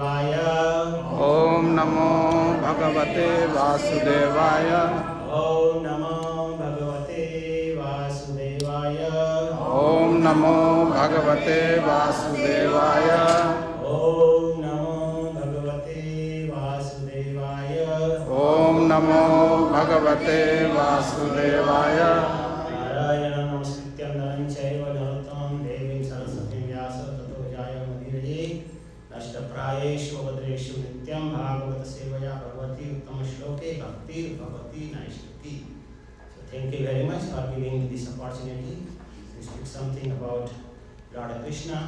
Vasudevaya. Om Namo Bhagavate Vasudevaya. Om Namo Bhagavate Vasudevaya. Om Namo Bhagavate Vasudevaya. Om Namo Bhagavate Vasudevaya. Om Namo Bhagavate Vasudevaya. Narayana Namaskrityam Naram Chaiva Narottamam Devim Saraswatim Vyasa Tato Jayamudiraye Nashtaprayeshu Abhadreshu Nityam Bhagavata Sevaya Bhagavati Uttama Shloke Bhakti Bhagavati Naishtati. So thank you very much for giving me this opportunity to speak something about Lord Krishna.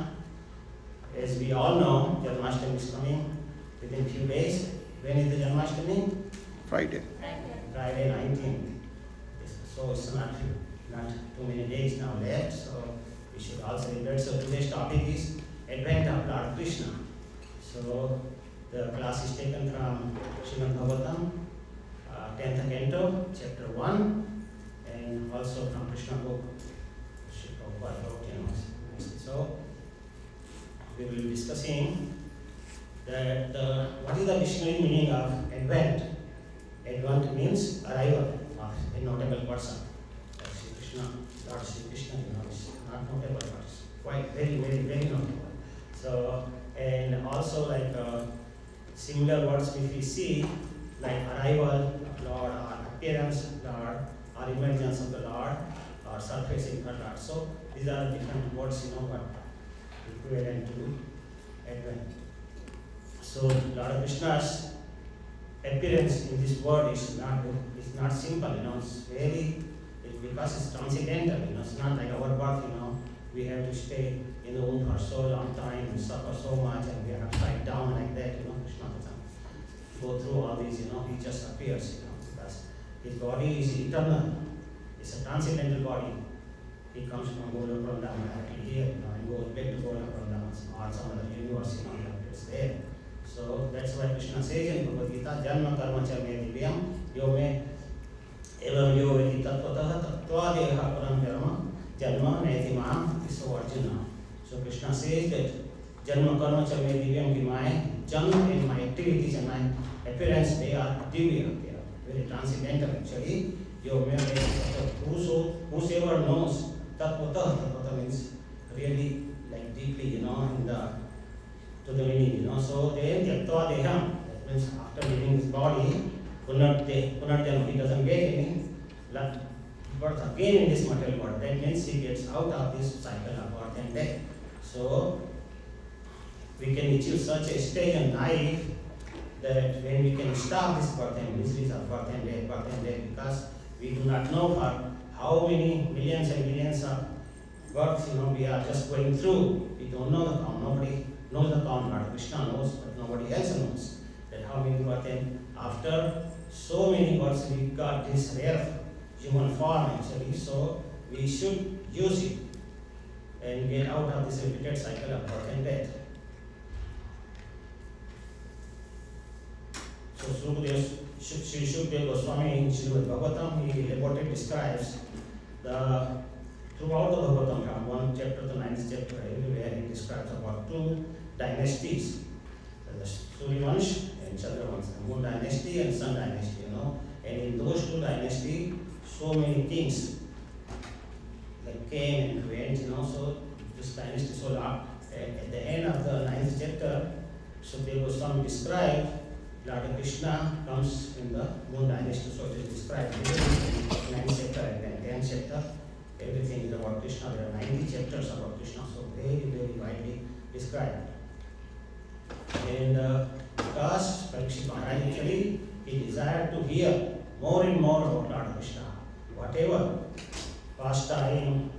As we all know, Janmashtami is coming within few days. When is the Janmashtami? Friday. Friday 19th. So it's not too many days now left, so we should all celebrate. So today's topic is Advent of Lord Krishna. So the class is taken from Srimad Bhagavatam, 10th canto, chapter 1, and also from Krishna book. So we will be discussing what is the dictionary meaning of Advent. Advent means arrival of a notable person. Like Sri Krishna, Lord Sri Krishna, is not notable, but it's quite very notable. So, and also like similar words which we see, like arrival of Lord, or appearance of Lord, or emergence of the Lord, or surfacing of Lord. So these are different words, but equivalent to Advent. So Lord Krishna's appearance in this world is not simple, it's because it's transcendental, it's not like our birth, we have to stay in the womb for so long time and suffer so much and we are upside down like that, Krishna doesn't go through all these, he just appears, because his body is eternal, it's a transcendental body. He comes from Gola Vrindam directly here, and goes back to Gola Vrindam or some other universe, it's there. So that's why Krishna says in Bhagavad Gita, Janma Karma Cha Me Divyam, Yo Me Evam Yo Vedi Tattvataha Tattvadeha Param Dharma, Janma Neti Mam Tiso Arjuna. So Krishna says that Janma Karma Cha Me Divyam, my Janma and my activities and my appearance, they are divya, they are very transcendental actually. Yo Me whosoever knows Tattvataha means really like deeply, in the to the meaning, So then Tyaktva Deham, that means after leaving his body, Punarjanam, he doesn't get any birth again in this material world. That means he gets out of this cycle of birth and death. So we can achieve such a stage in life that when we can stop this birth and miseries of birth and death, because we do not know for how many millions and millions of births, we are just going through. We don't know the count. Nobody knows the count. Lord Krishna knows, but nobody else knows that how many births. And after so many births, we got this rare human form actually. So we should use it and get out of this repeated cycle of birth and death. So Sri Shukdev Goswami in Srimad Bhagavatam, he elaborately describes throughout the Bhagavatam, from 1 chapter to 9th chapter, everywhere he describes about 2 dynasties, the Suryavansh and Chandravansh, the Moon dynasty and Sun dynasty, and in those 2 dynasties, so many kings like came and went, so this dynasty so long. At the end of the 9th chapter, Shukdev Goswami described Lord Krishna comes in the Moon dynasty, so it is described in 9th chapter and 10th chapter. Everything is about Krishna. There are 90 chapters about Krishna, so very widely described. And because Parikshit Maharaj actually, he desired to hear more and more about Lord Krishna. Whatever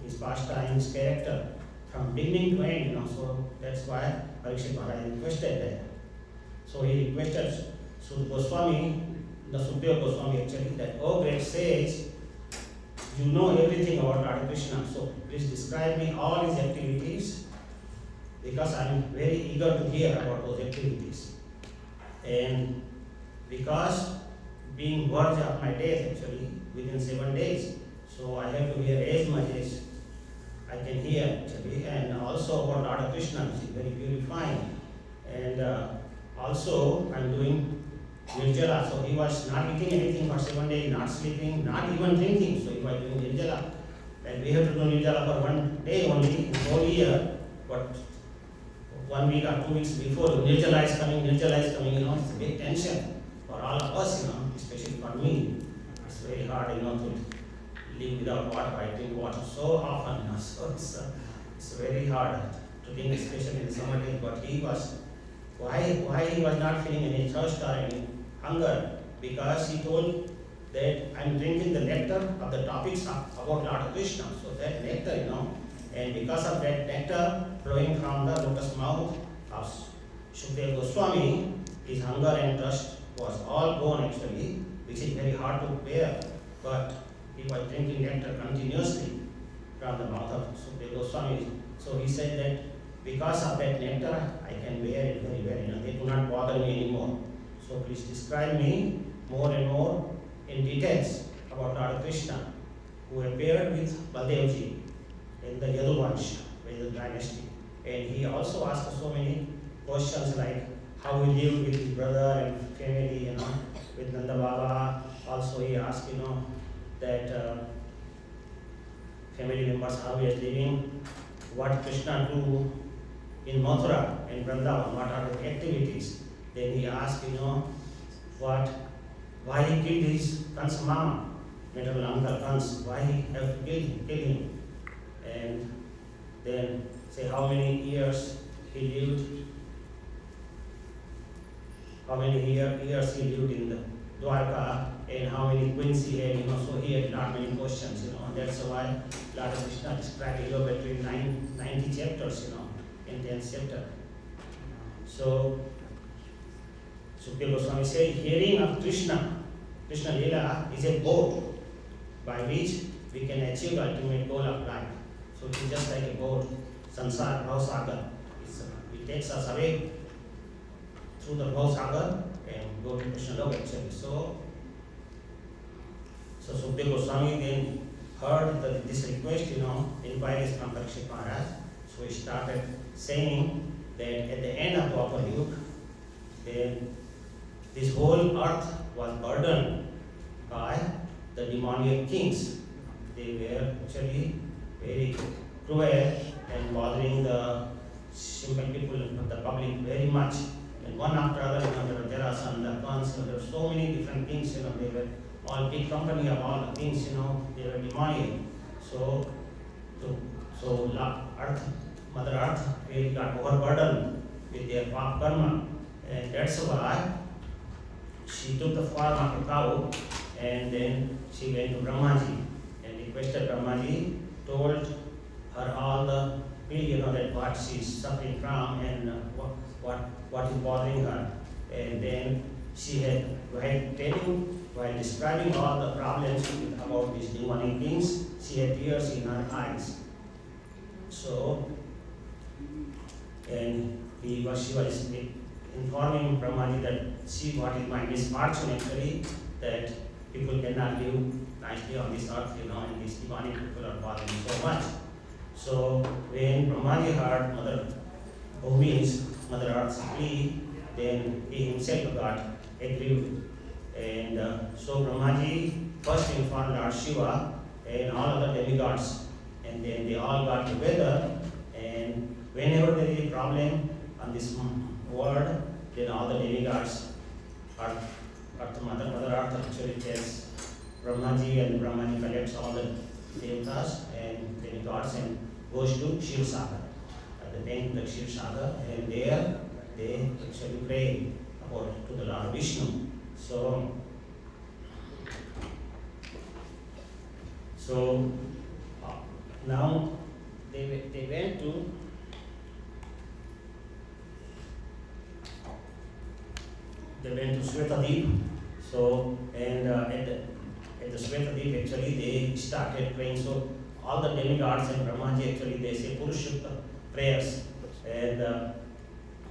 his pastimes, character, from beginning to end, so that's why Parikshit Maharaj requested that. So he requested Goswami, the Sukadeva Goswami actually, that, oh great sage, you know everything about Lord Krishna, so please describe me all his activities, because I am very eager to hear about those activities. And because being verge of my death actually within 7 days, so I have to hear as much as I can hear actually, and also about Lord Krishna, which is very purifying. And Also, I'm doing Nirjala. So he was not eating anything for 7 days, not sleeping, not even drinking. So he was doing Nirjala. And we have to do Nirjala for 1 day only, whole year. But 1 week or 2 weeks before, Nirjala is coming, it's a big tension for all of us, especially for me. It's very hard, to live without water. I drink water so often, so it's very hard to drink, especially in the summer days. But he was, why he was not feeling any thirst or any hunger? Because he told that I'm drinking the nectar of the topics about Lord Krishna. So that nectar, and because of that nectar flowing from the lotus mouth of Shukdev Goswami, his hunger and thirst was all gone actually, which is very hard to bear. But he was drinking nectar continuously from the mouth of Shukdev Goswami. So he said that because of that nectar, I can bear it very well. They do not bother me anymore. So please describe me more and more in details about Lord Krishna, who appeared with Baldevji in the Yaduvansh, Vedic dynasty. And he also asked so many questions like how he lived with his brother and family, with Nanda Baba. Also he asked, that family members, how he is living, what Krishna do in Mathura and Vrindavan, what are the activities. Then he asked, why he killed his Kans mama, maternal uncle Kans, why he have to kill him. And then say how many years he lived, in the Dwarka, and how many queens he had, so he had not many questions, and that's why Lord Krishna described between 90 chapters, in 10th chapter. So Sukdev Goswami said, hearing of Krishna Leela is a boat by which we can achieve the ultimate goal of life. So it is just like a boat, Sansar Bhavasagar. It takes us away through the Bhavasagar and go to Krishna Lok actually. So Sukdev Goswami then heard this request, inquiries from Parikshit Maharaj. So he started saying that at the end of Dwapar Yuga, then this whole earth was burdened by the demoniac kings. They were actually very cruel and bothering the simple people, the public very much. And one after other, there are some Kans, there are so many different things, they were all big company of all the things, they were demoniac. So Earth, Mother Earth, really got overburdened with their pap karma. And that's why she took the form of a cow, and then she went to Brahmaji and requested Brahmaji, told her all the pain, that what she is suffering from and what is bothering her. And then she had, while describing all the problems about these demonic things, she had tears in her eyes. So, and she was informing Brahmaji that, see what is my misfortune actually, that people cannot live nicely on this earth, and these demonic people are bothering so much. So when Brahmaji heard Mother Earth's plea, then he himself got aggrieved. And so Brahmaji first informed Lord Shiva and all other demigods, and then they all got together, and whenever there is a problem on this world, then all the demigods, Mother Earth actually tells Brahmaji, and Brahmaji collects all the devatas and demigods and goes to Shiv Sagar, at the bank of the Shiv Sagar, and there they actually pray to the Lord Vishnu. So now they went to Swetadeep. So and at the Swetadeep actually they started praying. So all the demigods and Brahmaji actually they say Purushutta prayers, and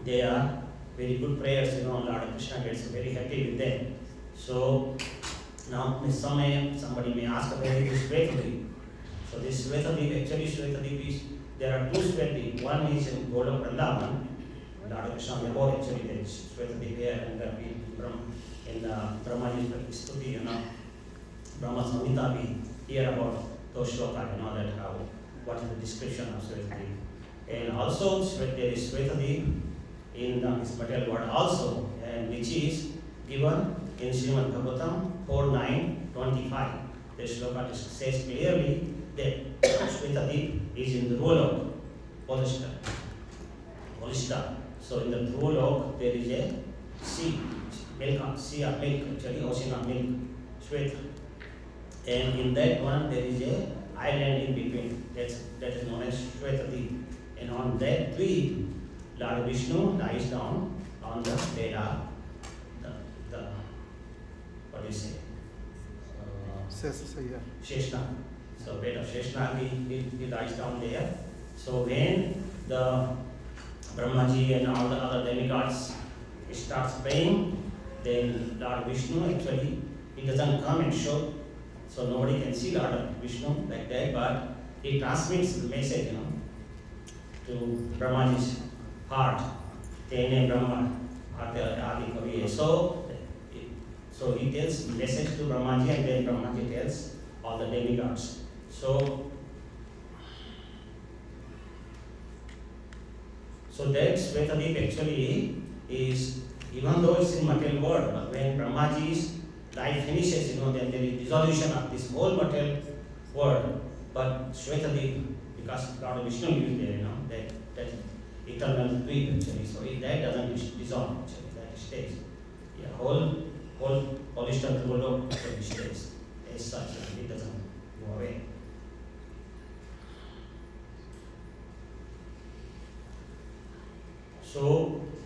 they are very good prayers. Lord Krishna gets very happy with them. So now somebody may ask about this Swetadeep. So this Swetadeep, actually Swetadeep is, there are two Swetadeep. One is in Golok Vrindavan, Lord Krishna above actually there is Shvetadip here and in Brahmaji's Stuti, you know, Brahma Samhita we hear about those shlokas, you know, that how, what is the description of Shvetadip. And also there is Shvetadip in this material world also, and which is given in Srimad Bhagavatam 4.9.25. The shloka says clearly that Shvetadip is in the role of Polishta. So in the Dhruvalok there is a sea, sea of milk, actually ocean of milk, Shweta. And in that one there is a island in between, that is known as Shvetadip. And on that dweep, Lord Vishnu lies down on the bed of the what do you say? Sheshna. So bed of Sheshna, he lies down there. So when the Brahmaji and all the other demigods starts praying, then Lord Vishnu actually, he doesn't come and show, so nobody can see Lord Vishnu like that, but he transmits the message, you know, to Brahmaji's heart. Tene Brahma Adi Kaviye. So he tells message to Brahmaji, and then Brahmaji tells all the demigods. So that Shvetadip actually is, even though it's in material world, but when Brahmaji's life finishes, you know, then there is dissolution of this whole material world. But Shvetadip, because Lord Vishnu is there, you know, that eternal dweep actually, so that doesn't dissolve actually, that stays. Yeah, whole Polishta Dhruvalok actually stays as such, and it doesn't go away. So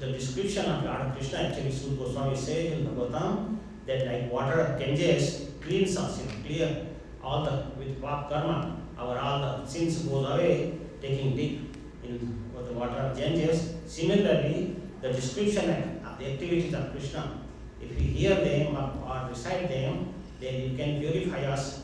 the description of Lord Krishna actually Sri Goswami says in Bhagavatam that like water Ganges cleans us, you know, clear all the with pap karma, our all the sins goes away, taking dip in the water of Ganges. Similarly, the description of the activities of Krishna, if we hear them or recite them, then it can purify us,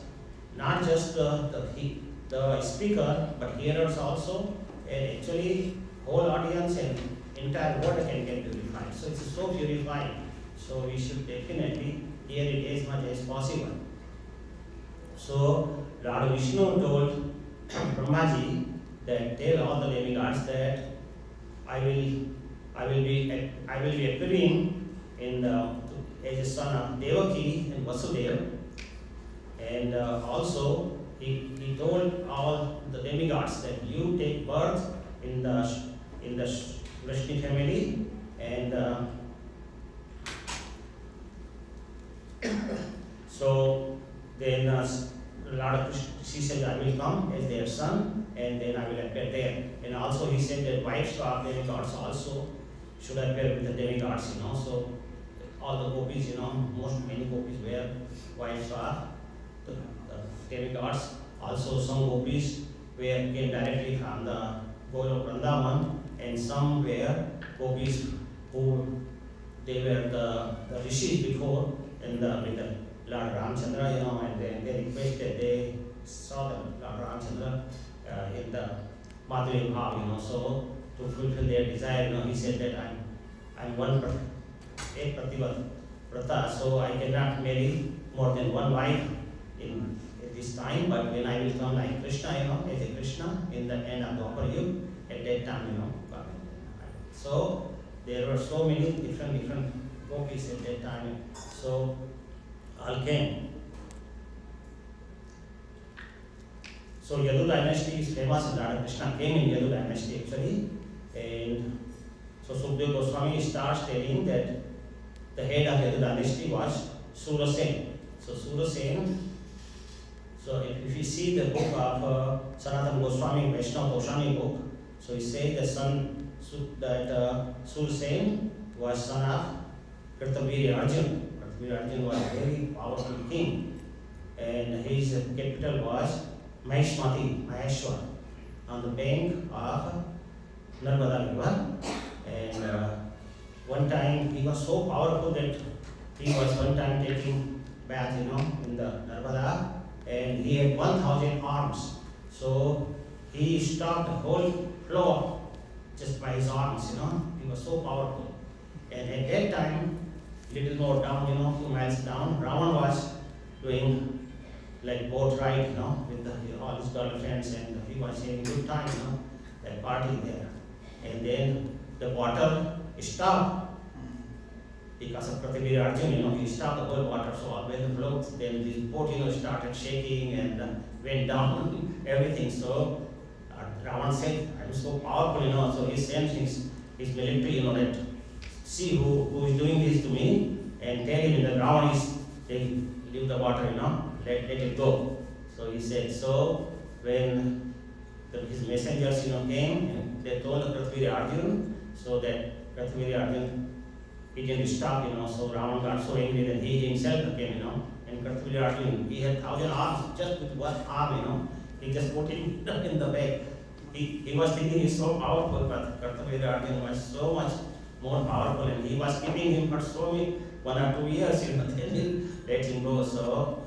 not just the speaker, but hearers also, and actually whole audience and entire world can get purified. So it's so purifying. So we should definitely hear it as much as possible. So Lord Vishnu told Brahmaji that tell all the demigods that I will be appearing in as a son of Devaki and Vasudeva, and also he told all the demigods that you take birth in the Vrishni family, and so then Lord Krishna, she said, I will come as their son, and then I will appear there. And also he said that wives of demigods also should appear with the demigods, you know. So all the gopis, you know, many gopis were wives of the demigods. Also some gopis came directly from the Golok Vrindavan, and some were gopis who they were the rishis before with the Lord Ramchandra, you know, and they requested, they saw the Lord Ramchandra in the Madhuri Bhav, you know, so to fulfill their desire, you know, he said that I'm one Prata, so I cannot marry more than one wife at this time, but when I will come like Krishna, you know, as a Krishna in the end of the Dwapar Yuga, at that time, you know. So there were so many different gopis at that time. So all came. So Yadu dynasty is famous, and Radha Krishna came in Yadu dynasty actually. And so Sukadeva Goswami starts telling that the head of Yadu dynasty was Surasen. So Surasen, so if you see the book of Sanatana Goswami, Vaishnava Goswami book, so he says that Surasen was son of Kartavirya Arjuna. Kartavirya Arjuna was a very powerful king, and his capital was Maheshwar, on the bank of Narmada River. And one time he was so powerful that he was one time taking bath, you know, in the Narmada, and he had 1,000 arms. So he stopped the whole flow just by his arms, he was so powerful. And at that time, little more down, few miles down, Ravan was doing like boat ride, with all his girlfriends, and he was having good time, that party there. And then the water stopped because of Prithvi Arjun, he stopped the whole water. So when the float, then this boat, started shaking and went down, everything. So Ravan said, I'm so powerful, so he sent his military, that see who is doing this to me, and tell him that Ravan is, they leave the water, let it go. So he said, so when his messengers, came, and they told the Prithvi Arjun, so that Prithvi Arjun, he didn't stop, so Ravan got so angry that he himself came, and Prithvi Arjun, he had 1,000 arms, just with one arm, he just put him in the back. He was thinking he's so powerful, but Prithvi Arjun was so much more powerful, and he was keeping him for so many 1 or 2 years, then he let him go. So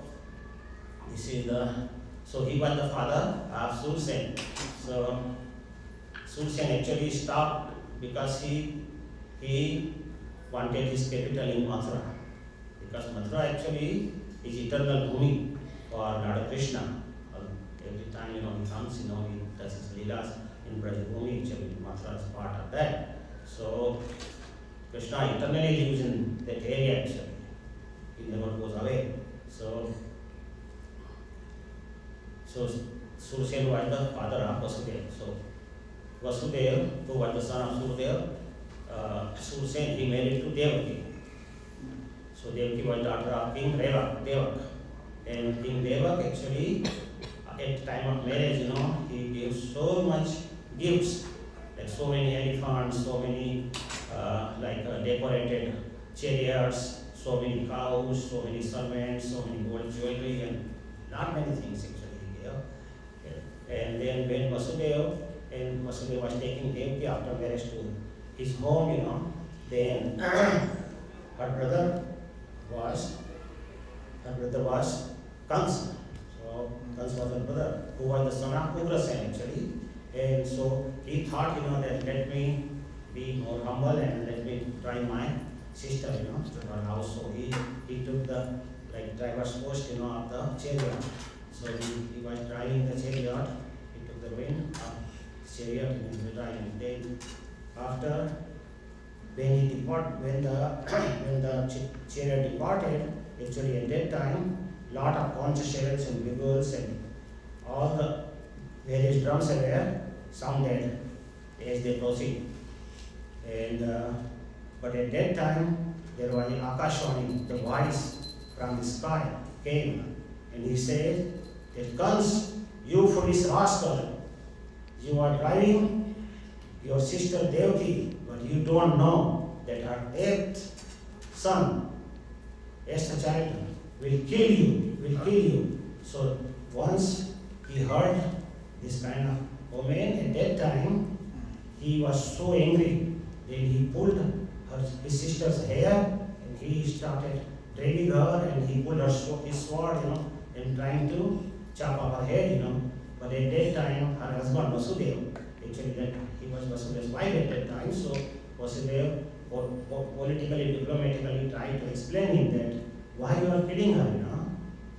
this is so he was the father of Sursen. So Sursen actually stopped because he wanted his capital in Mathura, because Mathura actually is eternal bhumi for Lord Krishna. Every time he comes, he does his leelas in Braj Bhumi. Actually, Mathura is part of that. So Krishna eternally lives in that area. Actually, he never goes away. So Sursen was the father of Vasudeva. So Vasudeva, who was the son of Surudeva, Sursen, he married to Devaki. So Devaki was daughter of King Devak. And King Devak actually, at the time of marriage, he gave so much gifts, like so many elephants, so many decorated chariots, so many cows, so many servants, so many gold jewelry, and not many things actually he gave. And then when Vasudeva was taking Devaki after marriage to his home, then her brother was Kansa. So Kansa was her brother, who was the son of Ugrasen actually. And so he thought, that let me be more humble and let me try my sister, to her house. So he took the driver's post, of the chariot. So he was driving the chariot. He took the rein of the chariot and he was driving. Then after when the chariot departed, actually at that time, lot of conch shells and bugles and all the various drums were sounded as they proceed. And but at that time there was an Akashwani, the voice from the sky came, and he said that Kans, you foolish rascal, you are driving your sister Devaki, but you don't know that her 8th son, as a child, will kill you. So once he heard this kind of omen, at that time he was so angry. Then he pulled his sister's hair and he started dragging her, and he pulled his sword, and trying to chop off her head, But at that time, her husband Vasudeva, actually that he was Vasudeva's wife at that time, so Vasudeva politically, diplomatically tried to explain him that why you are killing her,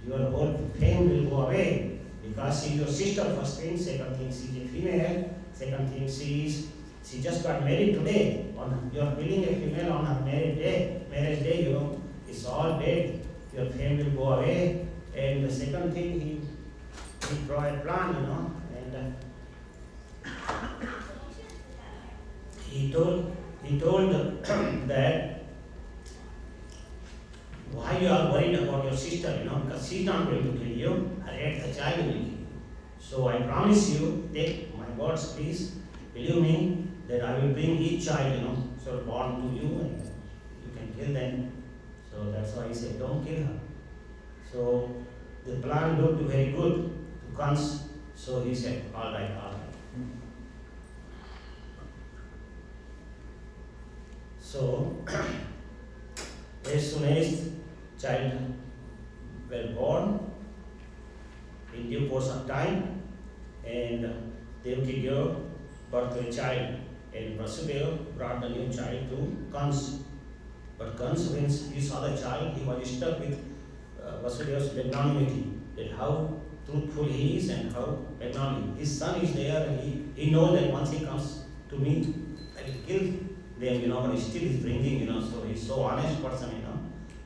your whole fame will go away because she is your sister, first thing. Second thing, she is a female. Second thing, she just got married today. You are killing a female on her marriage day, it's all dead. Your fame will go away. And the second thing, he drew a plan, and he told that why you are worried about your sister, because she's not going to kill you, her 8th child will kill you. So I promise you, take my words please, believe me, that I will bring each child, so born to you, and you can kill them. So that's why he said, don't kill her. So the plan looked very good to Kans, so he said, all right. So as soon as child were born, in due course of time, and Devaki gave birth to a child And Vasudeva brought the new child to Kans. But Kans, when he saw the child, he was struck with Vasudeva's magnanimity, that how truthful he is and how magnanimous. His son is there, and he knows that once he comes to me, I will kill them, but still he's bringing, so he's so honest person,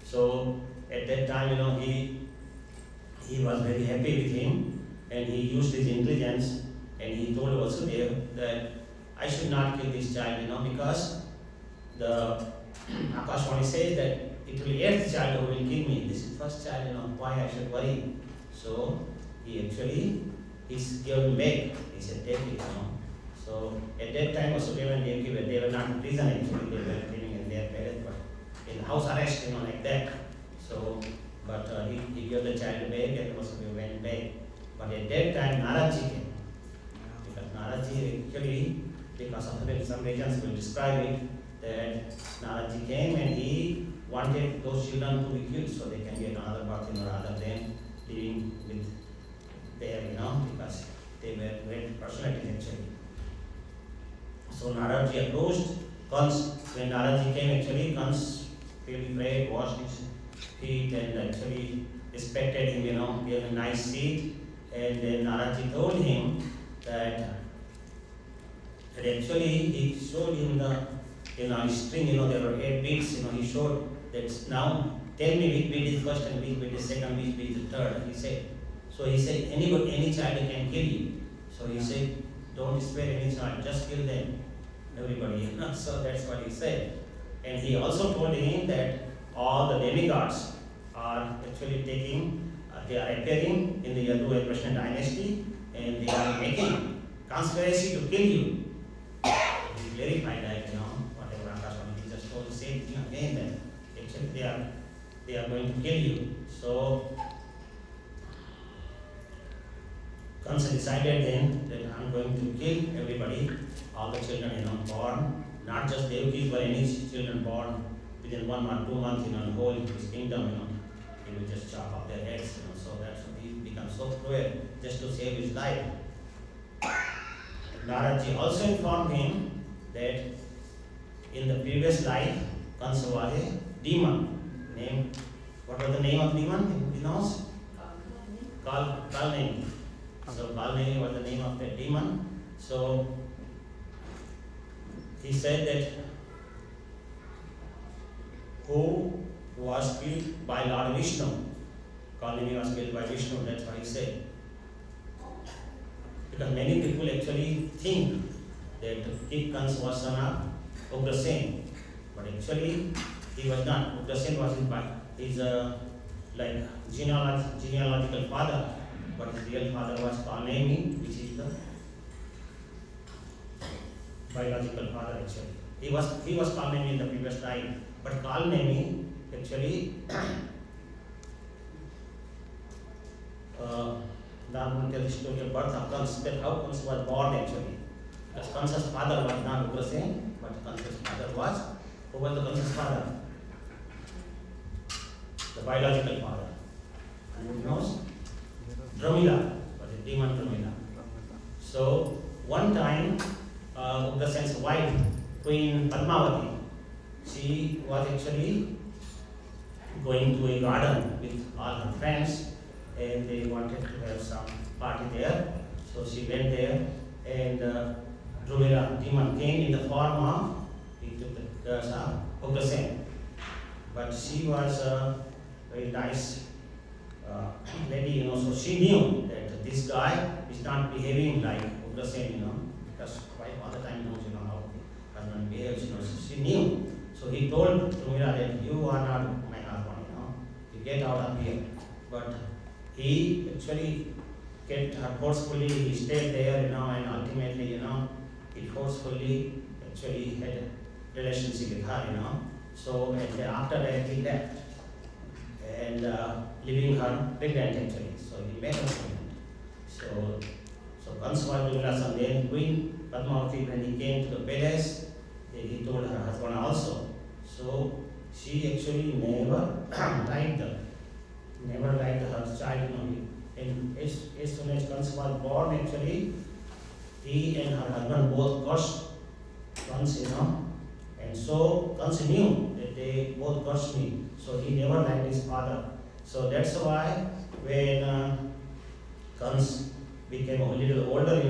So at that time, he was very happy with him, and he used his intelligence, and he told Vasudeva that I should not kill this child, because the Akashwani says that it will be eighth child who will kill me. This is first child, why I should worry. So he actually is given back. He said, take it, So at that time Vasudeva and Devaki, they were not in prison actually, they were living in their palace, but in house arrest, like that. So, but he gave the child back and Vasudeva went back. But at that time Naradji came. Because Naradji actually, because of some regions will describe it, that Naradji came and he wanted those children to be killed so they can get another birth, rather than living with their, because they were great personalities actually. So Naradji approached Kans. When Naradji came actually, Kans really prayed, washed his feet and actually respected him, gave him a nice seat. And then Naradji told him that actually he showed him the string, there were 8 beads, he showed that now tell me which bead is first and which bead is second, which bead is third, he said. So he said, any child can kill you. So he said, don't spare any child, just kill them, everybody, So that's what he said. And he also told him that all the demigods are actually they are appearing in the Yadu and Krishna dynasty, and they are making conspiracy to kill you. He clarified that, whatever Akashwani, he just told the same thing again, that actually they are going to kill you. So Kansa decided then that I'm going to kill everybody, all the children, born, not just Devakis, but any children born within 1 month, 2 months, in whole his kingdom, he will just chop off their heads, so that's why he becomes so cruel just to save his life. Naradji also informed him that in the previous life, Kansa was a demon. What was the name of demon? He knows? Kalnemi. So Kalnemi was the name of the demon. So he said that who was killed by Lord Vishnu. Kalnemi was killed by Vishnu, that's what he said. Because many people actually think that Kansa was son of Ugrasen, but actually he was not. Ugrasen was his like genealogical father, but his real father was Kalnemi, which is the biological father actually. He was Kalnemi in the previous time, but Kalnemi actually Dharma tells the story of birth of Kansa, that how Kansa was born actually. Because Kansa's father was not Ugrasen, but Kansa's father was, who was the Kansa's father? The biological father. And who knows? Dramila, was a demon Dramila. So one time, Ugrasen's wife, Queen Padmavati, she was actually going to a garden with all her friends, and they wanted to have some party there. So she went there, and Dramila demon came in the form of, he took the curse of Ugrasen. But she was a very nice lady, so she knew that this guy is not behaving like Ugrasen, because wife all the time knows, how the husband behaves, so she knew. So he told Dramila that you are not my husband, you get out of here. But he actually kept her forcefully, he stayed there, and ultimately, he forcefully actually had a relationship with her, So and after that he left, and leaving her pregnant actually. So he made her pregnant. So Kansa was Dramila, and then Queen Padmavati, when he came to the palace, he told her husband also. So she actually never liked her child, And as soon as Kansa was born, actually, he and her husband both cursed Kans, and so Kans knew that they both cursed me, so he never liked his father. So that's why when Kans became a little older,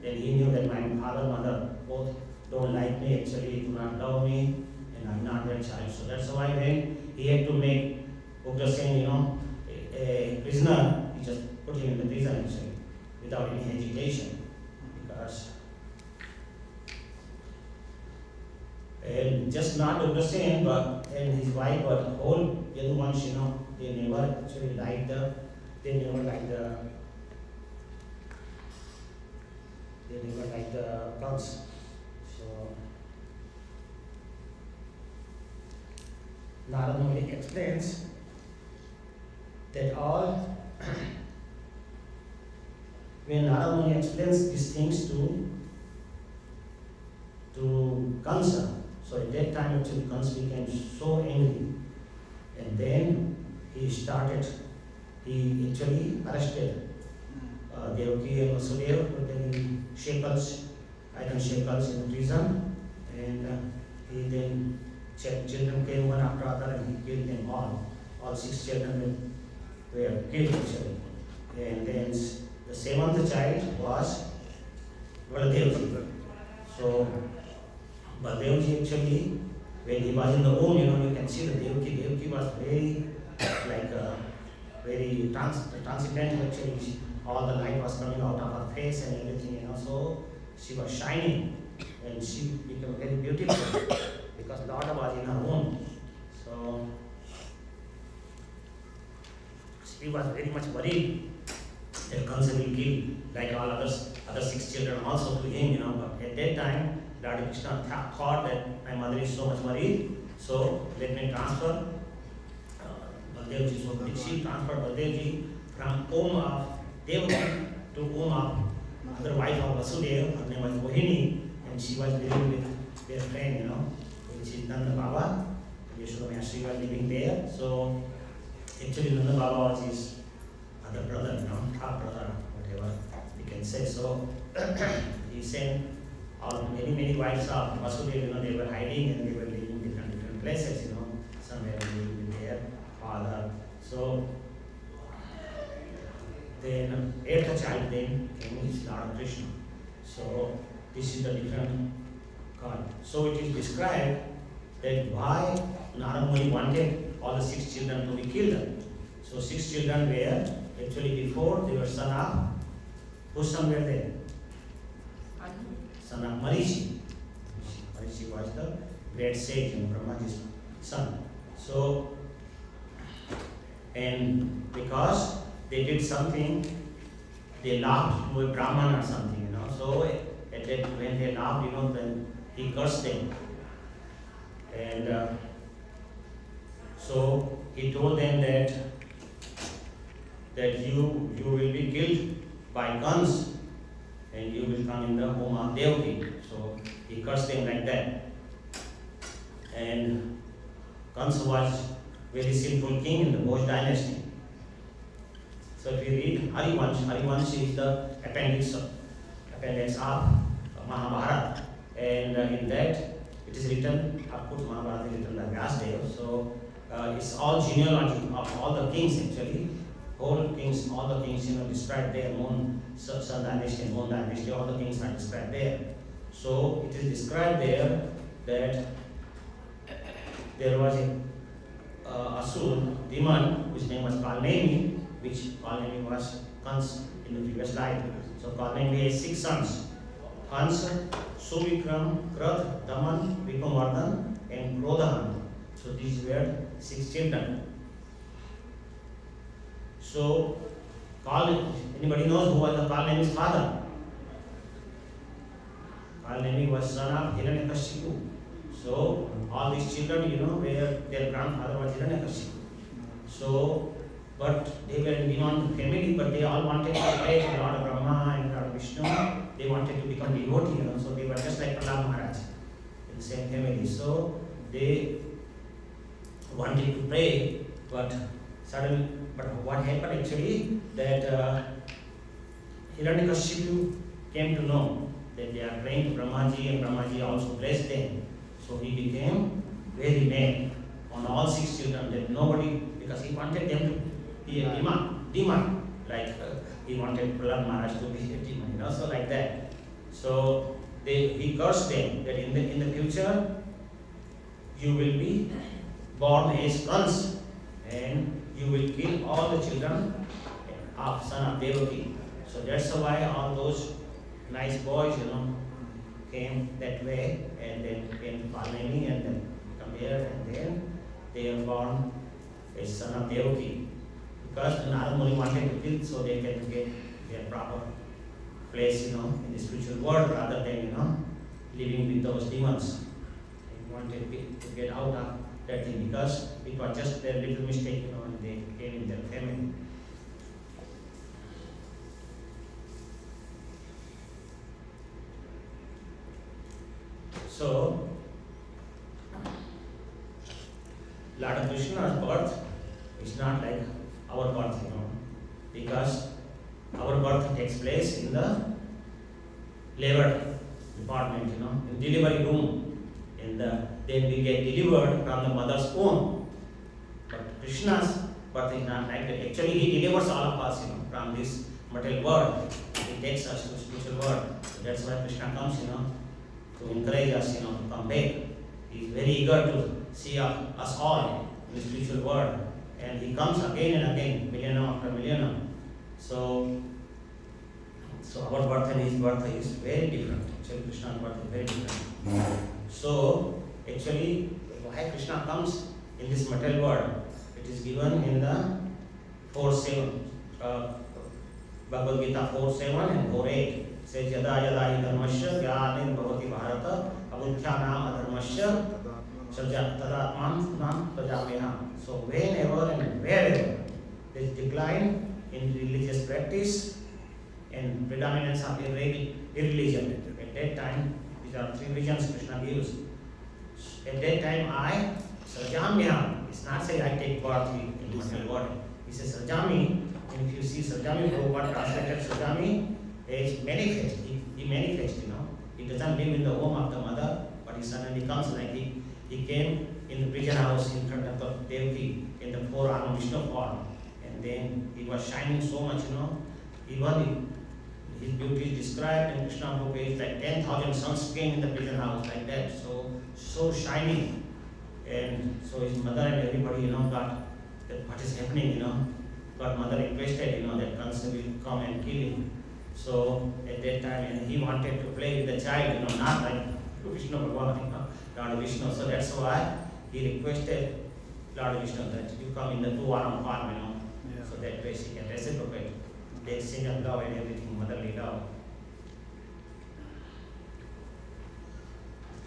then he knew that my father and mother both don't like me, actually do not love me, and I'm not their child. So that's why when he had to make Ugrasen, a prisoner, he just put him in the prison actually, without any hesitation. Because and just not Ugrasen, but and his wife, but the whole Yaduvansh, they never actually liked the Kans. So Narada Muni explains that all when Narada Muni explains these things to Kansa, so at that time actually Kansa became so angry, and then he actually arrested Devaki and Vasudeva, put them in shackles, iron shackles in prison, and he then children came one after other and he killed them all. All 6 children were killed actually. And then the seventh child was Baladevji. So Baladevji actually, when he was in the womb, you can see that Devaki was very transcendental actually. All the light was coming out of her face and everything, so she was shining and she became very beautiful because Lord was in her womb. So she was very much worried that Kansa will kill like all other 6 children also to him, but at that time Lord Krishna thought that my mother is so much worried, so let me transfer Baldevji. So she transferred Baldevji from womb of Devaki to womb of other wife of Vasudeva. Her name was Mohini, and she was living with their friend, which is Nanda Baba. Yashoda Mayashri was living there. So actually Nanda Baba was his other brother, half brother, whatever we can say. So he sent many wives of Vasudeva, they were hiding and they were living in different places, somewhere living with their father. So then 8th child then came is Lord Krishna. So this is the different God. So it is described that why Narada Muni wanted all the 6 children to be killed. So 6 children were actually before they were son of, whose son were they? Son of Marishi. Marishi was the great sage and Brahmaji's son. So, and because they did something, they laughed to a Brahman or something, So at that, when they laughed, then he cursed them. And so he told them that you will be killed by guns and you will come in the home of Devaki. So he cursed them like that. And Kansa was very sinful king in the Bose dynasty. So if you read Harivansh is the appendix of Mahabharata, and in that it is written, of course Mahabharata is written by Vyasdeva, so it's all genealogy of all the kings actually, all the kings described there, Sun dynasty and Moon dynasty, all the kings are described there. So it is described there that there was a asur, demon, whose name was Kalnemi, which Kalnemi was Kans in the previous life. So Kalnemi has 6 sons: Hansa, Suvikram, Krath, Daman, Vikramvardhan, and Krodhan. So these were 6 children. So anybody knows who was the Kalnemi's father? Kalnemi was son of Hiranyakashipu. So all these children, where their grandfather was Hiranyakashipu. So, but they were in demon family, but they all wanted to pray to Lord Brahma and Lord Vishnu. They wanted to become devotee, so they were just like Prahlad Maharaj in the same family. So they wanted to pray, but what happened actually that Hiranyakashipu came to know that they are praying to Brahmaji, and Brahmaji also blessed them. So he became very mad on all 6 children, that nobody, because he wanted them to be a demon, like he wanted Prahlad Maharaj to be a demon, so like that. So he cursed them that in the future you will be born as Kans, and you will kill all the children of son of Devaki. So that's why all those nice boys, came that way, and then came to Palani, and then come here, and then they are born as son of Devaki. Because the Narada Muni wanted to kill so they can get their proper place, in the spiritual world, rather than, living with those demons. They wanted to get out of that thing, because it was just their little mistake, and they came in their family. So, Lord Krishna's birth is not like our birth, because our birth takes place in the labor department, in delivery room, then we get delivered from the mother's womb. But Krishna's birth is not like that. Actually, he delivers all of us, from this material world. He takes us to spiritual world. So that's why Krishna comes, to encourage us, to come back. He is very eager to see us all in the spiritual world. And he comes again and again, millennium after millennium. So our birth and his birth is very different. Actually, Krishna's birth is very different. So, actually, why Krishna comes in this material world? It is given in the 4:7, Bhagavad Gita 4:7 and 4:8. Says yada yada hi dharmasya jnanin bhavati bharata abuddhyanam adharmasya tadatman prajameha. So whenever and wherever there is decline in religious practice and predominance of irreligion, at that time, these are 3 reasons Krishna gives. At that time, I, Sarjamya, it's not saying I take birth in the material world. He says Sarjami, and if you see Sarjami, Prabhupada translated Sarjami as manifest. He manifests, He doesn't live in the home of the mother, but he suddenly comes like he came in the prison house in front of the Devaki in the 4-armed Vishnu form. And then he was shining so much, even his beauty is described in Krishna book is like 10,000 suns came in the prison house like that, so shining. And so his mother and everybody, got that what is happening, But mother requested, that Kansa will come and kill him. So at that time, and he wanted to play with the child, not like Vishnu Bhagavan, Lord Vishnu. So that's why he requested Lord Vishnu that you come in the 2-armed form, so that way she can reciprocate. The exchange of love and everything, motherly love.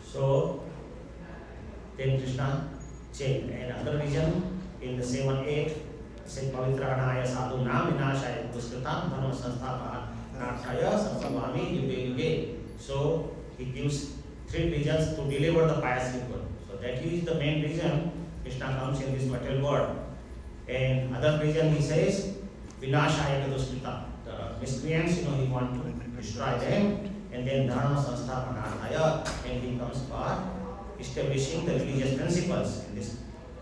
So then Krishna changed. And another reason in the 7:8 said Pavitranaya sadhu nam vinashaya duskritam dharma sansthapanarthaya samsambhami yuge yuge. So he gives 3 reasons to deliver the pious people. So that is the main reason Krishna comes in this material world. And other reason he says vinashaya duskritam. The miscreants, he wants to destroy them. And then dharma sansthapanarthaya, and he comes for establishing the religious principles in this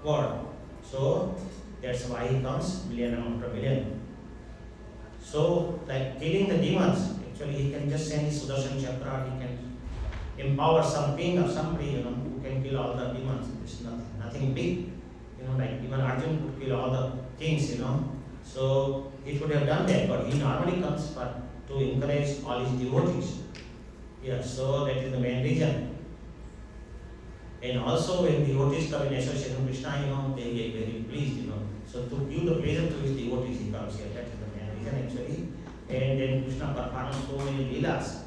world. So that's why he comes millennium after millennium. So like killing the demons, actually he can just send his Sudarshan Chakra, he can empower some king or somebody, who can kill all the demons. It's nothing big, like even Arjun could kill all the kings, So he could have done that, but he normally comes to encourage all his devotees. Yeah, so that is the main reason. And also when devotees come in association with Krishna, they get very pleased, So to give the pleasure to his devotees, he comes here. That is the main reason actually. And then Krishna performs so many leelas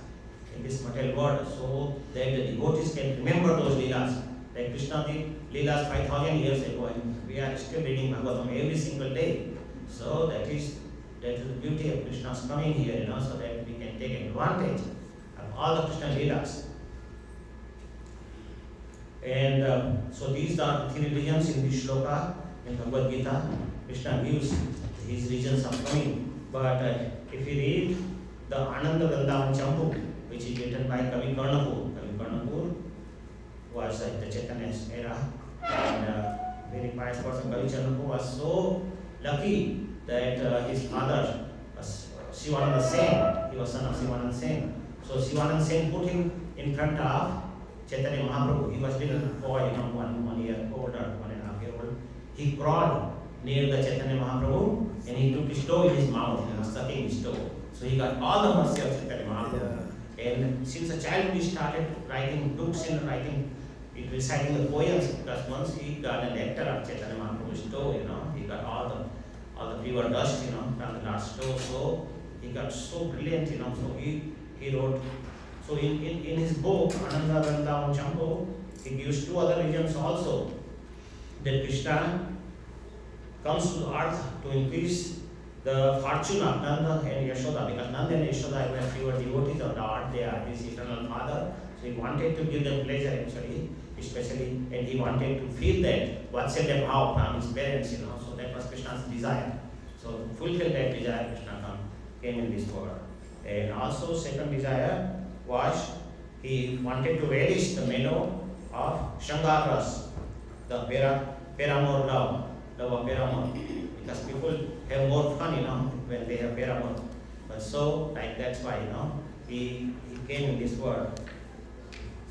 in this material world, so that the devotees can remember those leelas. Like Krishna did leelas 5,000 years ago, and we are still reading Bhagavatam every single day. So that is the beauty of Krishna's coming here, so that we can take advantage of all the Krishna leelas. And so these are the 3 reasons in this shloka in Bhagavad Gita. Krishna gives his reasons of coming. But if you read the Ananda Vrindavan Champu, which is written by Kavi Karnapur. Kavi Karnapur was the Chaitanya's era, and very pious person. Kavi Karnapur was so lucky that his father was Shivananda Sen. He was son of Shivananda Sen. So Shivananda Sen put him in front of Chaitanya Mahaprabhu. He was little boy, 1 year old or 1.5 year old. He crawled near the Chaitanya Mahaprabhu and he took his toe in his mouth, sucking his toe. So he got all the mercy of Chaitanya Mahaprabhu. And since a childhood he started writing books and reciting the poems, because once he got a nectar of Chaitanya Mahaprabhu's toe, he got all the pure dust, from the Lord's toe. So he got so brilliant, so he wrote. So in his book, Ananda Vrindavan Champo, he gives 2 other regions also, that Krishna comes to the earth to increase the fortune of Nanda and Yashoda, because Nanda and Yashoda were pure devotees of Lord, they are his eternal father. So he wanted to give them pleasure actually, especially, and he wanted to feel that Vatsalya Bhav from his parents, so that was Krishna's desire. So to fulfill that desire, Krishna came in this world. And also second desire was he wanted to relish the meadow of Shangaras, the Paramore love of Paramore, because people have more fun, when they have Paramore. But so, that's why, he came in this world.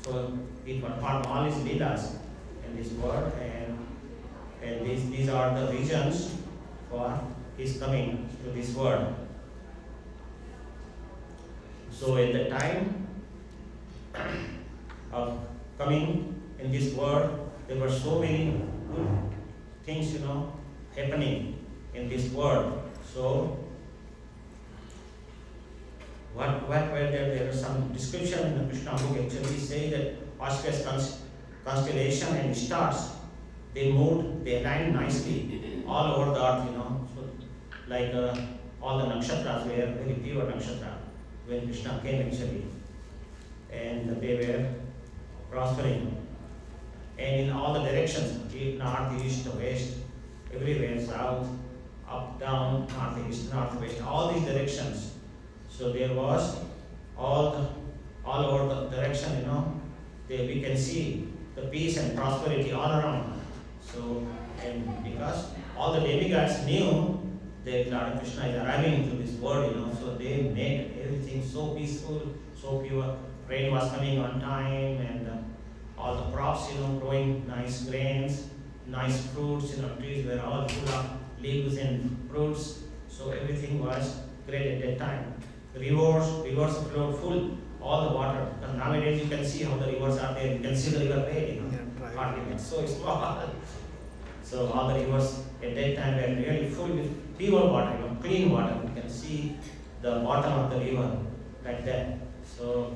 So he performed all his leelas in this world, and these are the reasons for his coming to this world. So at the time of coming in this world, there were so many good things, happening in this world. So what were there? There was some description in the Krishna book actually say that auspicious constellation and stars, they aligned nicely all over the earth, So like all the nakshatras were very pure nakshatra when Krishna came actually, and they were prospering. And in all the directions, north, east, west, everywhere, south, up, down, northeast, northwest, all these directions. So there was all over the direction, we can see the peace and prosperity all around. So, and because all the demigods knew that Lord Krishna is arriving into this world, so they made everything so peaceful, so pure. Rain was coming on time, and all the crops, growing nice grains, nice fruits, trees were all full of leaves and fruits. So everything was great at that time. Rivers flowed full, all the water. And nowadays you can see how the rivers are there. You can see the river way, hardly it's so small. So all the rivers at that time were really full with pure water, clean water. You can see the bottom of the river like that. So,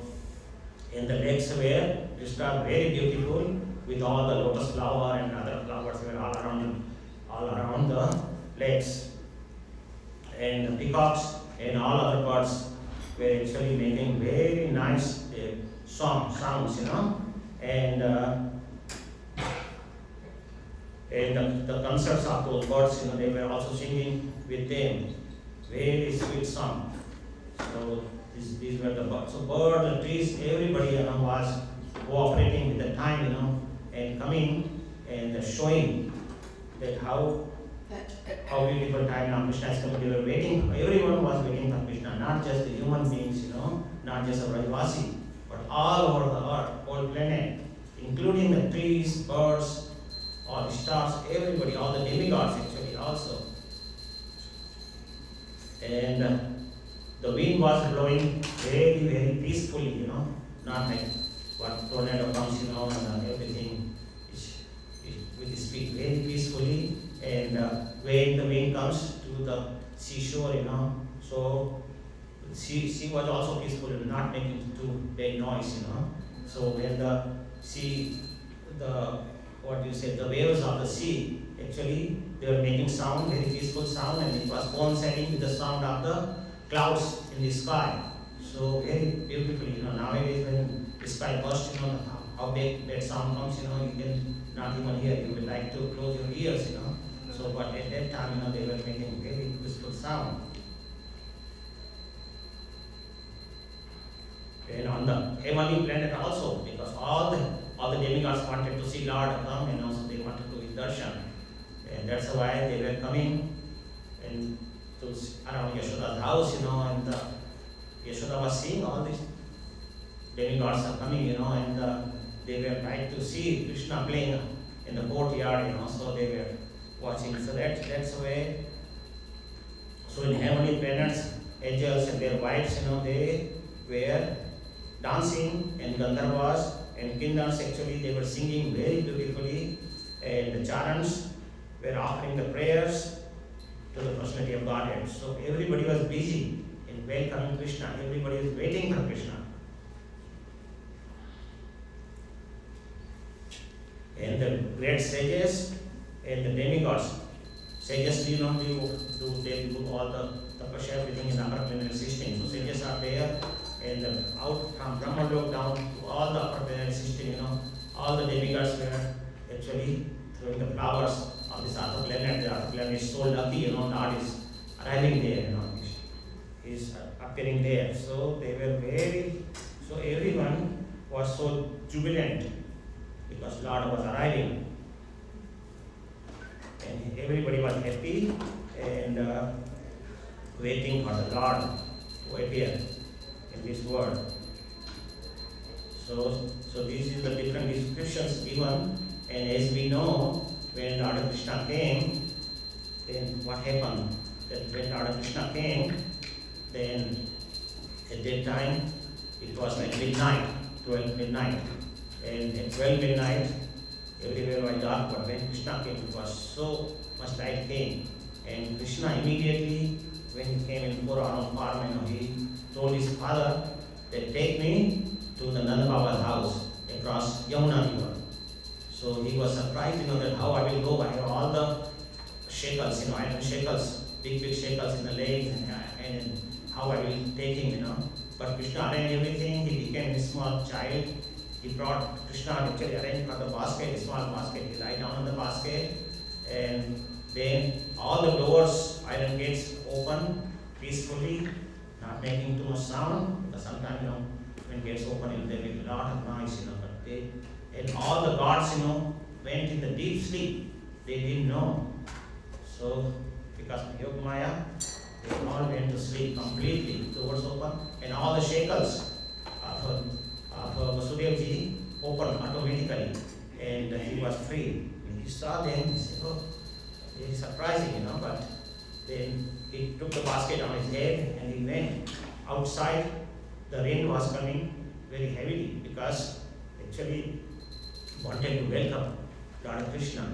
and the lakes were very beautiful with all the lotus flower and other flowers were all around the lakes. And the peacocks and all other birds were actually making very nice sounds, and the concerts of those birds, they were also singing with them very sweet song. So these were the birds. So birds, the trees, everybody was cooperating with the time, and coming and showing that how beautiful time now Krishna is coming. They were waiting. Everyone was waiting for Krishna, not just the human beings, not just a Rajvasi, but all over the earth, whole planet, including the trees, birds, all the stars, everybody, all the demigods actually also. And the wind was blowing very, very peacefully, not like what tornado comes, and everything is with speed very peacefully. And when the wind comes to the seashore, so sea was also peaceful, not making too big noise, So when the sea, the waves of the sea, actually they were making sound, very peaceful sound, and it was coinciding with the sound of the clouds in the sky. So very beautifully, nowadays when the sky bursts, how big that sound comes, you can not even hear. You would like to close your ears, So, but at that time, they were making very peaceful sound. and on the heavenly planet also, because all the demigods wanted to see Lord come, and also they wanted to give darshan, and that's why they were coming and to around Yashoda's house, and Yashoda was seeing all these demigods are coming, and they were trying to see Krishna playing in the courtyard, so they were watching. So that's the way. So in heavenly planets, angels and their wives, they were dancing, and Gandharvas and Kindars actually they were singing very beautifully, and the Charans were offering the prayers to the personality of Godhead. So everybody was busy in welcoming Krishna. Everybody was waiting for Krishna. And the great sages and the demigods, sages they do all the tapasya, everything in the upper planetary system. So sages are there, and out from Brahmalok down to all the upper planetary system, all the demigods were actually throwing the flowers on this other planet. The other planet is so lucky, Lord is arriving there, He's appearing there. So they were so everyone was so jubilant because Lord was arriving. And everybody was happy and waiting for the Lord to appear in this world. So this is the different descriptions given, and as we know, when Lord Krishna came, then what happened? That when Lord Krishna came, then at that time it was like midnight, 12 midnight, and at 12 midnight everywhere was dark, but when Krishna came it was so much light came, and Krishna immediately when he came in Purana farm, he told his father that take me to the Nanda Baba's house across Yamuna river. So he was surprised, that how I will go. I have all the shackles, iron shackles, big shackles in the legs, and how I will take him, But Krishna arranged everything. He became a small child. He brought Krishna actually arranged for the basket, a small basket. He lied down on the basket, and then all the doors, iron gates open peacefully, not making too much sound, because sometimes, when gates open, there will be a lot of noise, but and all the gods, went in the deep sleep. They didn't know. So, because of Yoga Maya, they all went to sleep completely, doors open, and all the shackles of Vasudev ji opened automatically, and he was free. When he saw them, he said, oh, it is surprising, but then he took the basket on his head and he went outside. The rain was coming very heavily because actually wanted to welcome Lord Krishna.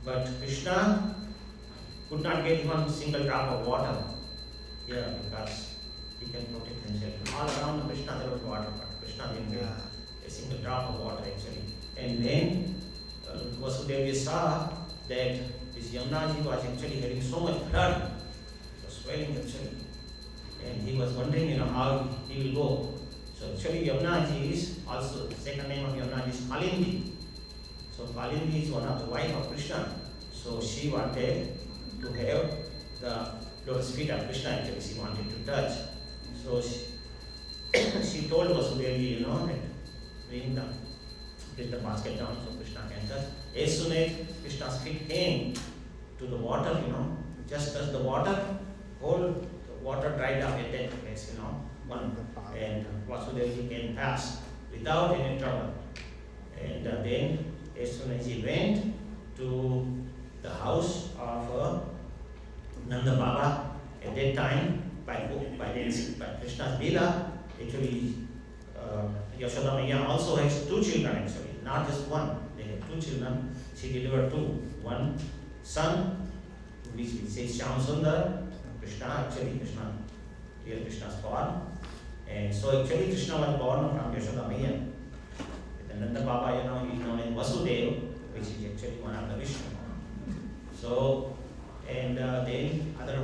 But Krishna could not get even single drop of water here because he can protect himself. All around Krishna there was water, but Krishna didn't get a single drop of water actually. And then Vasudeva saw that this Yamunaji was actually having so much blood, it was swelling actually. And he was wondering, how he will go. So actually Yamunaji is also, the second name of Yamunaji is Kalindi. So Kalindi is one of the wife of Krishna. So she wanted to have the lotus feet of Krishna actually, she wanted to touch. So she told Vasudeva, that bring the basket down so Krishna can touch. As soon as Krishna's feet came to the water, just touch the water, whole water dried up at that place, and Vasudeva can pass without any trouble. And then, as soon as he went to the house of Nanda Baba, at that time, by Krishna's Leela, actually, Yashoda Maya also has two children actually, not just one. They have two children. She delivered two. One son, which we say Shyam Sundar, Krishna, here Krishna's born. And so actually Krishna was born from Yashoda Maya. With Nanda Baba, he is known as Vasudeva, which is actually one of the Vishnu. So, and then other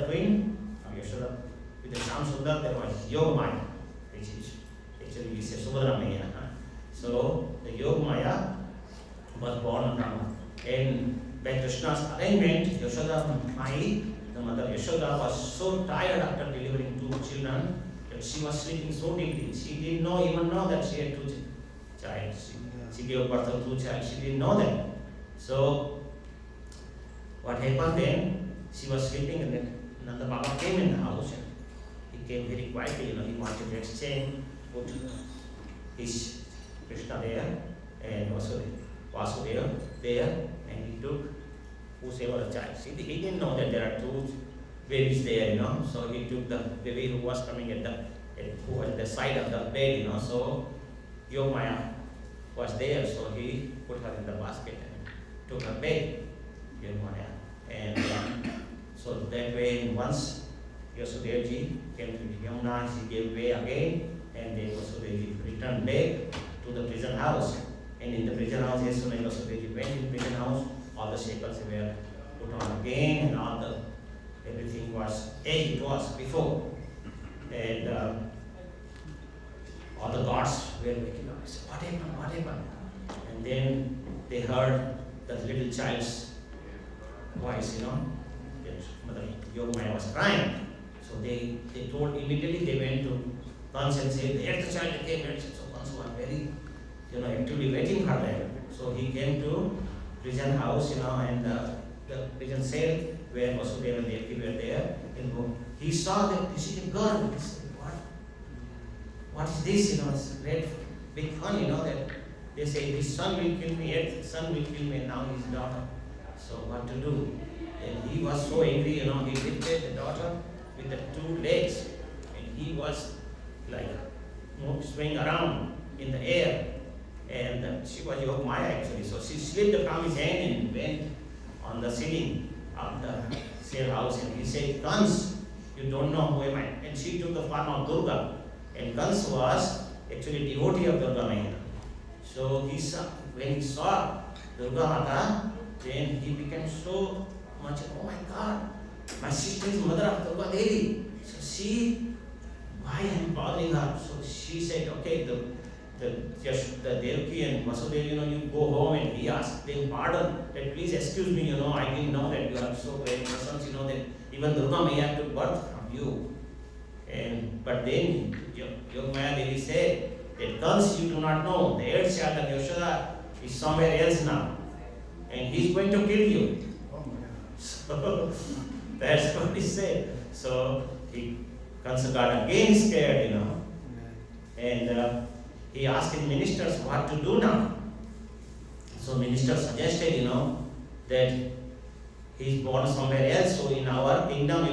twin from Yashoda, with the Shyam Sundar, there was Yogamaya, which is actually we say Subhadramaya. So the Yogamaya was born from, and by Krishna's arrangement, Yashoda Mai, the mother Yashoda, was so tired after delivering two children that But she was sleeping so deeply. She didn't even know that she had two child. She gave birth to two child. She didn't know that. So what happened then? She was sleeping, and then Nanda Baba came in the house, and he came very quietly. He wanted to exchange, put his Krishna there and Vasudeva there, and he took whosoever a child. See, he didn't know that there are two babies there, So he took the baby who was coming who was at the side of the bed, So Yogmaya was there, so he put her in the basket and took her bed, Yogmaya. And so that way, once Yasudevji came to Yamuna, she gave way again, and then Vasudevji returned back to the prison house. And in the prison house, as soon as Vasudevji went in the prison house, all the shackles were put on again, and everything was as it was before. And all the guards were waking up. I said, what happened? What happened? And then they heard the little child's voice, that Mother Yogmaya was crying. So they told immediately, they went to Kans and said, there's the child came. And so Kans was very, actively waiting for them. So he came to prison house, and the prison cell where Vasudeva and Devaki were there. And he saw that this is a girl. He said, what is this? It's a great big fun, that they say his son will kill me, his son will kill me, and now his daughter. So what to do? And he was so angry, he lifted the daughter with the two legs, and he was like swinging around in the air. And she was Yogmaya actually. So she slipped from his hand and went on the ceiling of the cell house, and he said, Kans, you don't know who am I. And she took the form of Durga. And Kans was actually a devotee of Durga Maya. So when he saw Durga Mata, then he became so much, oh my God, my sister is mother of Durga Devi. So why am I bothering her? So she said, okay, the Devaki and Vasudeva, you go home, and he asked them pardon, that please excuse me, I didn't know that you are so great persons, that even Durga Maya took birth from you. But then Yogmaya Devi said that Kans you do not know, the 8th child of Yashoda is somewhere else now, and he is going to kill you. So that's what he said. So Kans got again scared, and he asked his ministers what to do now. So minister suggested, that he is born somewhere else. So in our kingdom,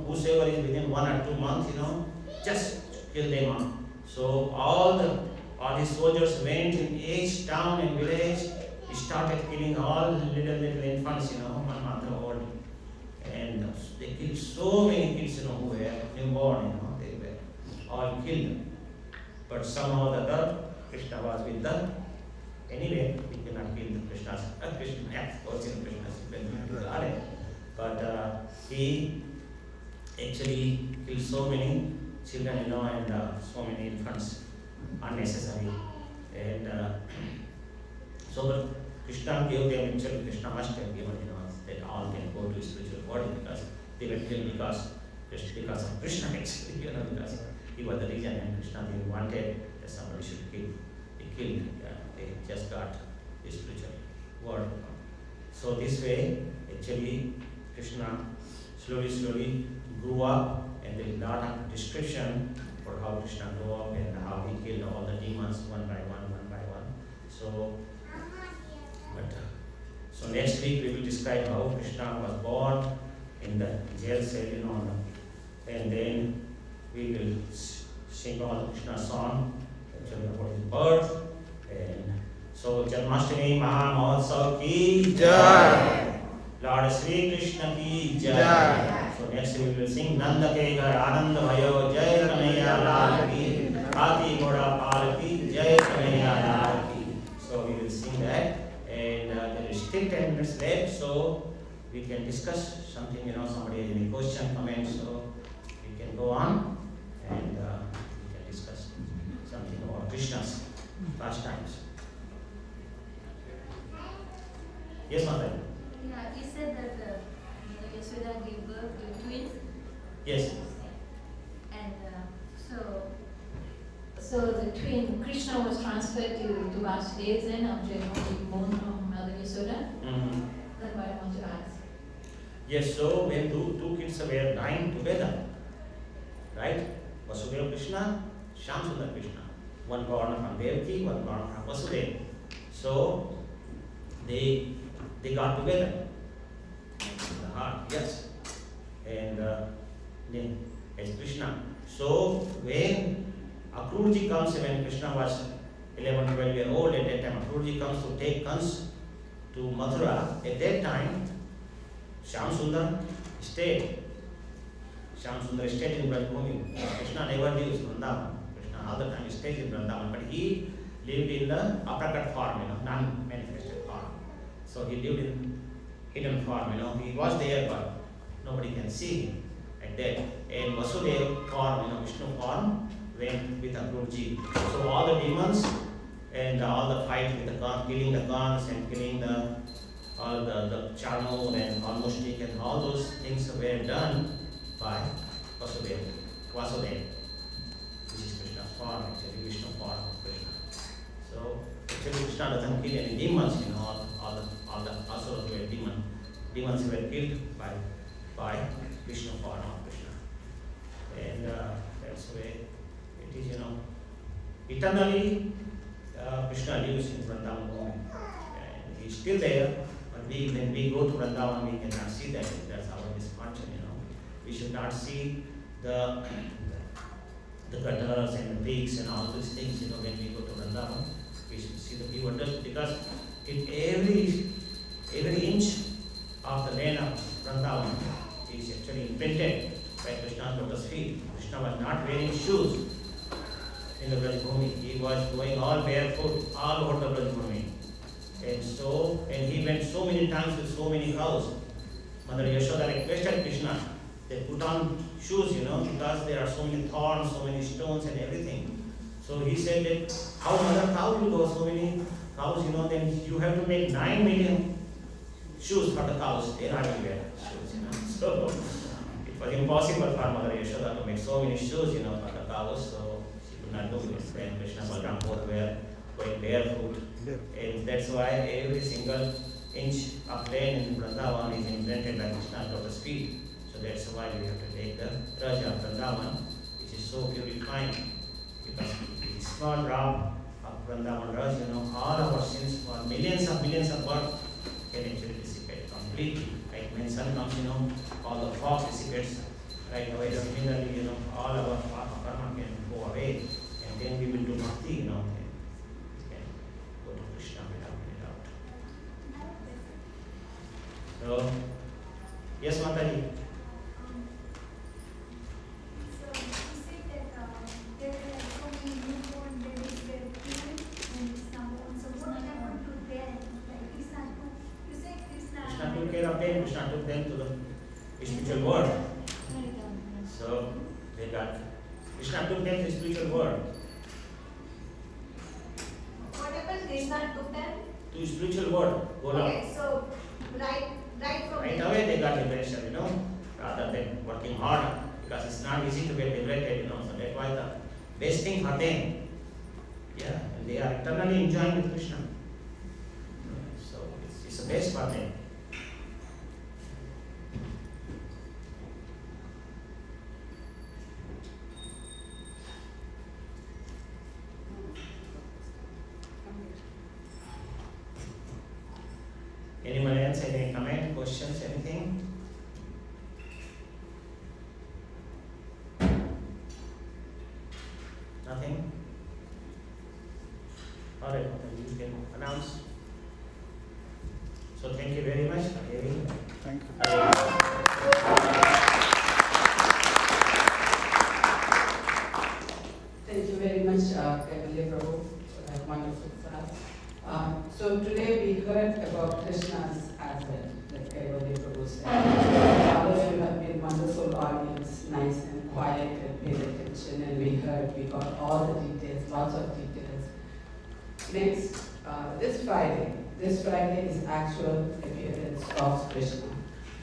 whosoever is within 1 or 2 months, just kill them off. So all his soldiers went in each town and village, started killing all little infants, 1 month old. And they killed so many kids, who were newborn, they were all killed. But somehow the other, Krishna was with them. Anyway, we cannot kill the Krishna's. Krishna, of course, Krishna's. But he actually killed so many children, and so many infants unnecessary. And but Krishna gave them, actually Krishna must have given, that all can go to spiritual body, because they were killed because of Krishna actually, because he was the reason, and Krishna didn't wanted that somebody should kill. He killed, they just got the spiritual word. So this way, actually, Krishna slowly grew up, and there is a lot of description for how Krishna grew up and how he killed all the demons one by one. So next week we will describe how Krishna was born in the jail cell, and then we will sing all the Krishna song actually about his birth. And so Janmashtami Mahamahotsav ki Jai, Lord Sri Krishna ki Jai. So next we will sing Nanda ke ghar Anand bhayo Jai Kanhaiya Lal ki, Hathi Ghoda Pal ki Jai Kanhaiya Lal ki. So we will sing that, and there is still 10 minutes left, so we can discuss something, somebody has any question, comment, so we can go on, and we can discuss something about Krishna's pastimes. Yes, Mother? Yeah, you said that Yashoda gave birth to twins. Yes. And So the twin Krishna was transferred to Vasudeva then after being born from Mother Yasoda. That's what I want to ask. Yes, so when two kids were dying together, right? Vasudeva Krishna, Shyamsundar Krishna. One born from Devaki, one born from Vasudeva. So they got together in the heart, yes. And then as Krishna. So when Akrurji comes, when Krishna was 11, 12 years old, at that time Akrurji comes to take Kans to Mathura. At that time, Shyamsundar stayed. Shyamsundar stayed in Brajbhumi. Krishna never leaves Vrindavan. Krishna all the time stays in Vrindavan, but he lived in the aprakat form, non-manifested form. So he lived in hidden form, he was there, but nobody can see him like that. And Vasudeva form, Vishnu form, went with Akrurji. So all the demons and all the fight with the Kans, killing the Kans and killing all the Charno and Almoshnik and all those things were done by Vasudeva, which is Krishna's form, actually Vishnu form of Krishna. So actually Krishna doesn't kill any demons, all the asuras were demons were killed by Vishnu form of Krishna. And that's the way it is, eternally Krishna lives in Vrindavan Bhumi. And he's still there, but when we go to Vrindavan, we cannot see that. That's our misfortune, We should not see the gutters and the pigs and all these things, when we go to Vrindavan. We should see the pure dust, because in every inch of the land of Vrindavan is actually imprinted by Krishna's lotus feet. Krishna was not wearing shoes in the Brajbhumi. He was going all barefoot all over the Brajbhumi. And he went so many times with so many cows. Mother Yashoda requested Krishna, they put on shoes, because there are so many thorns, so many stones and everything. So he said that, how will go so many cows, then you have to make 9 million shoes for the cows. They are not wear shoes, So it was impossible for Mother Yashoda to make so many shoes, for the cows. So she could not do it. When Krishna and Balaram both were going barefoot. And that's why every single inch of land in Vrindavan is imprinted by Krishna's lotus feet. So that's why we have to take the Raja of Vrindavan, which is so purifying. Because the small drop of Vrindavan Raj, all our sins for millions of births can actually dissipate completely. Like when sun comes, all the fog dissipates right away. Similarly, all our karma can go away, and then we will do bhakti, and we can go to Krishna without any doubt. So, yes, Mataji. So you said that there were so many newborn babies were killed in Istanbul. So what happened to them? Like Krishna took, you said Krishna took care of them. Krishna took them to the spiritual world. So they got Krishna took them to the spiritual world. what happened? Krishna took them? To the spiritual world. Okay, so right from Right away they got liberation, rather than working hard, because it's not easy to get liberated, so that's why the best thing for them, and they are eternally enjoying with Krishna. So it's the best for them. Anyone else, any comment, questions, anything? Nothing? Alright, then you can announce. So thank you very much for hearing. Thank you. Thank you very much, Kaivalya Prabhu, for that wonderful class. So today we heard about Krishna's advent, like Kaivalya Prabhu said. All of you have been wonderful audience, nice and quiet and paid attention, and we got all the details, lots of details. Next, this Friday is actual appearance of Krishna.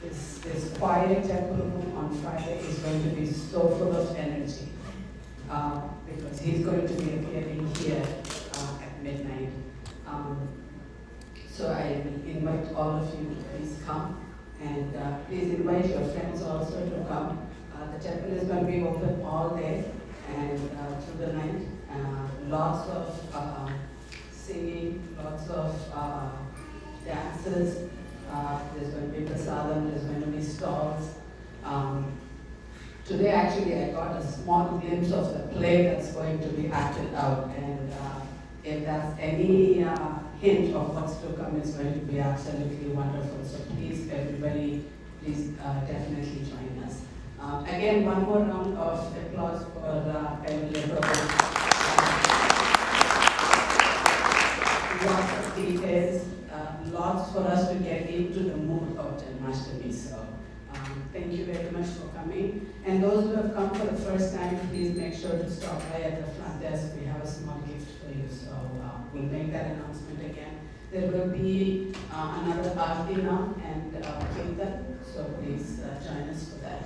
This quiet temple room on Friday is going to be so full of energy. because he's going to be appearing here at midnight. So I will invite all of you to please come, and please invite your friends also to come. The temple is going to be open all day and through the night. Lots of singing, lots of dances. There's going to be prasadam, there's going to be stalls. Today actually I got a small glimpse of the play that's going to be acted out, and if there's any hint of what's to come, it's going to be absolutely wonderful. So please, everybody, please definitely join us. Again, one more round of applause for Kaivalya Prabhu. Lots of details, lots for us to get into the mood of Janmashtami. So thank you very much for coming. And those who have come for the first time, please make sure to stop by at the front desk. We have a small gift for you. So we'll make that announcement again. There will be another Aarti now and Kirtan. So please join us for that.